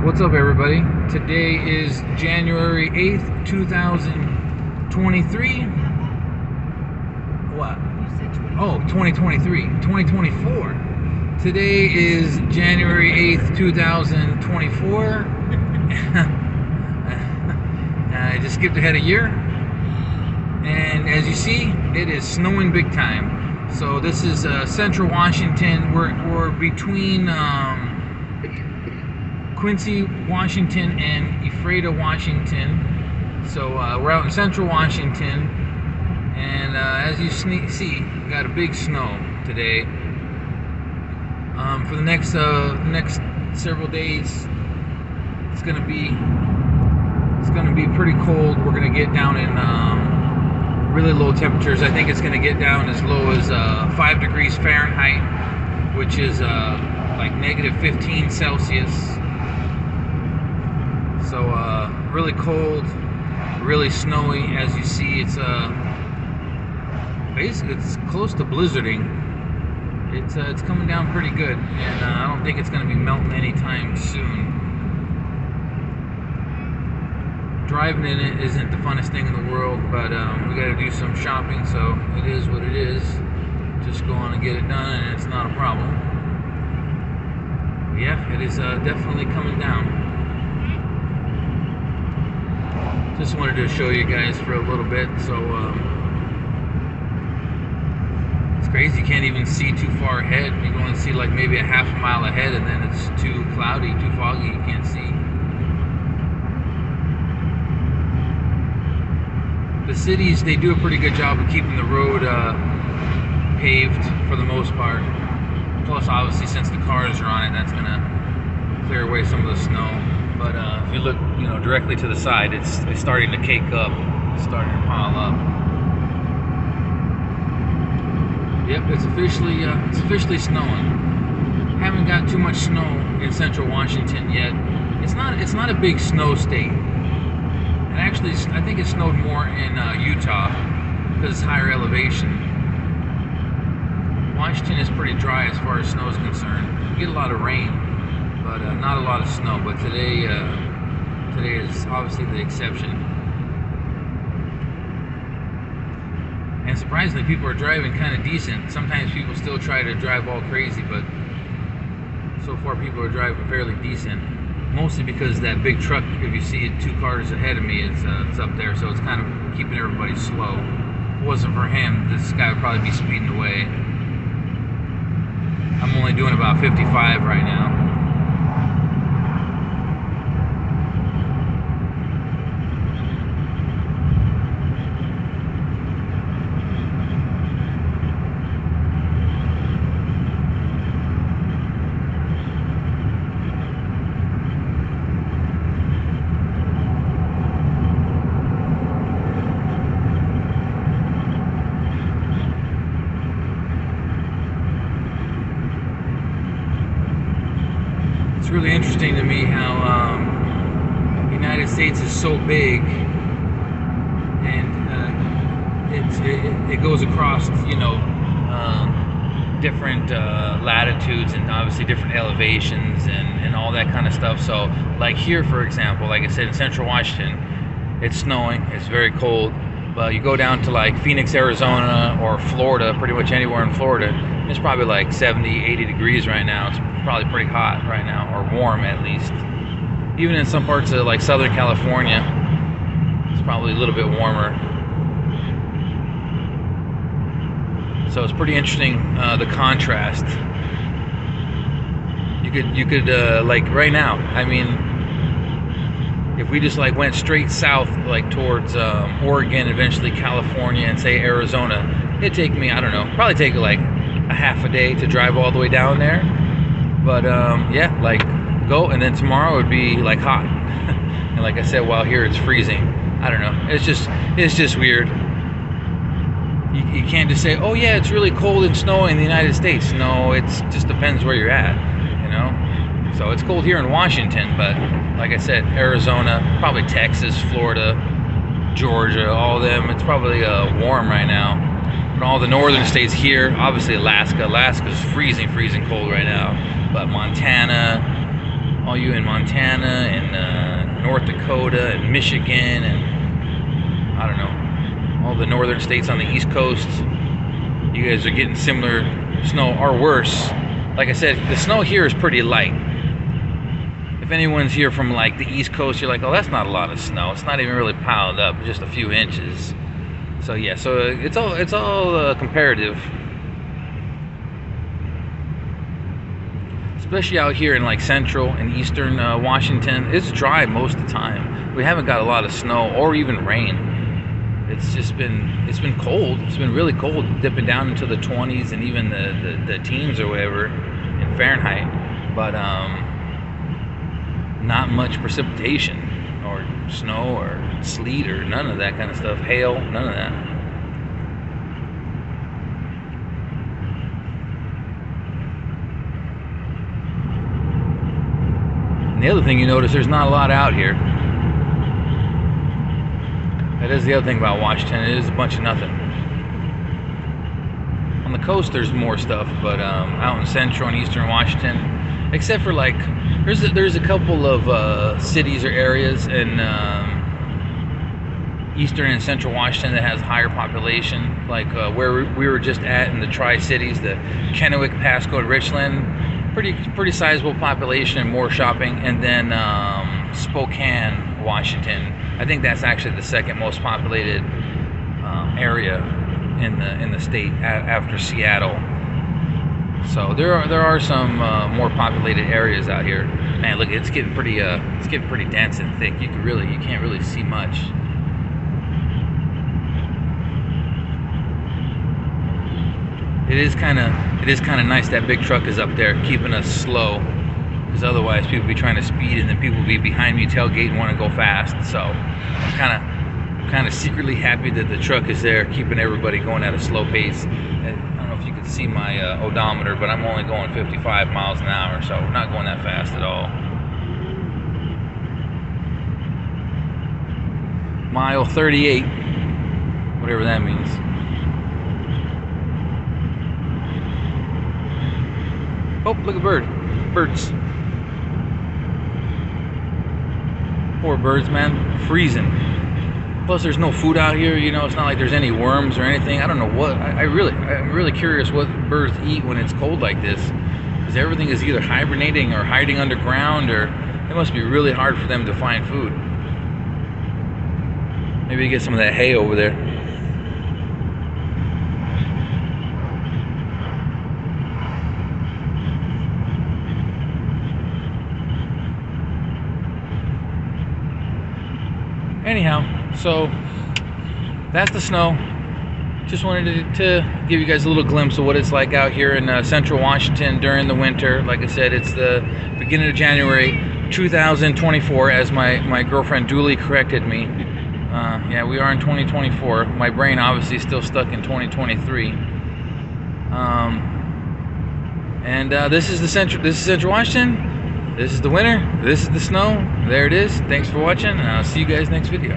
What's up, everybody? Today is January 8th, 2023. What? Oh, 2023. 2024. Today is January 8th, 2024. I just skipped ahead a year. And as you see, it is snowing big time. So this is Central Washington. We're between Quincy, Washington and Ephrata, Washington. So we're out in Central Washington, and as you see, we got a big snow today. For the next several days, it's gonna be pretty cold. We're gonna get down in really low temperatures. I think it's gonna get down as low as 5 degrees Fahrenheit, which is like negative 15 Celsius. So really cold, really snowy. As you see, it's basically it's close to blizzarding. It's coming down pretty good, and I don't think it's going to be melting anytime soon. Driving in it isn't the funnest thing in the world, but we got to do some shopping, so it is what it is. Just go on and get it done, and it's not a problem. But yeah, it is definitely coming down. Just wanted to show you guys for a little bit. So it's crazy, you can't even see too far ahead. You can only see like maybe a half a mile ahead, and then it's too cloudy, too foggy, you can't see. The cities, they do a pretty good job of keeping the road paved for the most part. Plus, obviously, since the cars are on it, that's gonna clear away some of the snow. But if you look, directly to the side, it's starting to cake up, it's starting to pile up. Yep, it's officially snowing. Haven't got too much snow in Central Washington yet. It's not a big snow state. And actually, I think it snowed more in Utah because it's higher elevation. Washington is pretty dry as far as snow is concerned. You get a lot of rain, but not a lot of snow. But today is obviously the exception. And surprisingly, people are driving kind of decent. Sometimes people still try to drive all crazy, but so far people are driving fairly decent. Mostly because that big truck, if you see it 2 cars ahead of me, it's up there, so it's kind of keeping everybody slow. If it wasn't for him, this guy would probably be speeding away. I'm only doing about 55 right now. It's really interesting to me how the United States is so big, and it goes across different latitudes and obviously different elevations and all that kind of stuff. So like here, for example, like I said, in Central Washington, it's snowing, it's very cold. But you go down to like Phoenix, Arizona, or Florida, pretty much anywhere in Florida, it's probably like 70, 80 degrees right now. It's probably pretty hot right now, or warm at least. Even in some parts of like Southern California, it's probably a little bit warmer. So it's pretty interesting, the contrast. You could like right now, I mean, if we just like went straight south, like towards Oregon, eventually California, and say Arizona, it'd take me, I don't know, probably take like a half a day to drive all the way down there. But yeah, like go, and then tomorrow would be like hot. And like I said, while here it's freezing. I don't know. It's just weird. You can't just say, oh yeah, it's really cold and snowy in the United States. No, it just depends where you're at, So it's cold here in Washington, but like I said, Arizona, probably Texas, Florida, Georgia, all of them, it's probably warm right now. But all the northern states here, obviously Alaska's freezing cold right now. But Montana, all you in Montana and North Dakota and Michigan and I don't know, all the northern states on the East Coast, you guys are getting similar snow or worse. Like I said, the snow here is pretty light. If anyone's here from like the East Coast, you're like, oh, that's not a lot of snow. It's not even really piled up, just a few inches. So yeah, so it's all comparative. Especially out here in like central and eastern Washington, it's dry most of the time. We haven't got a lot of snow or even rain. It's been cold. It's been really cold, dipping down into the 20s and even the teens or whatever in Fahrenheit. But not much precipitation or snow or sleet or none of that kind of stuff. Hail, none of that. And the other thing you notice, there's not a lot out here. That is the other thing about Washington. It is a bunch of nothing. On the coast, there's more stuff, but out in central and eastern Washington, except for like, there's a couple of cities or areas in eastern and central Washington that has higher population, like where we were just at in the Tri-Cities, the Kennewick, Pasco, and Richland, pretty sizable population and more shopping, and then Spokane, Washington. I think that's actually the second most populated area in the state after Seattle. So there are some more populated areas out here. Man, look, it's getting pretty dense and thick. You can't really see much. It is kind of nice that big truck is up there keeping us slow, because otherwise people be trying to speed and then people be behind me tailgate and want to go fast. So I'm kind of secretly happy that the truck is there keeping everybody going at a slow pace. I don't know if you can see my odometer, but I'm only going 55 miles an hour, so we're not going that fast at all. Mile 38, whatever that means. Oh, look at birds. Poor birds, man, freezing. Plus, there's no food out here. You know, it's not like there's any worms or anything. I don't know what. I'm really curious what birds eat when it's cold like this, because everything is either hibernating or hiding underground, or it must be really hard for them to find food. Maybe get some of that hay over there. Anyhow, so that's the snow. Just wanted to give you guys a little glimpse of what it's like out here in central Washington during the winter. Like I said, it's the beginning of January 2024, as my girlfriend duly corrected me. Yeah, we are in 2024. My brain obviously is still stuck in 2023. This is central Washington. This is the winter. This is the snow. There it is. Thanks for watching, and I'll see you guys next video.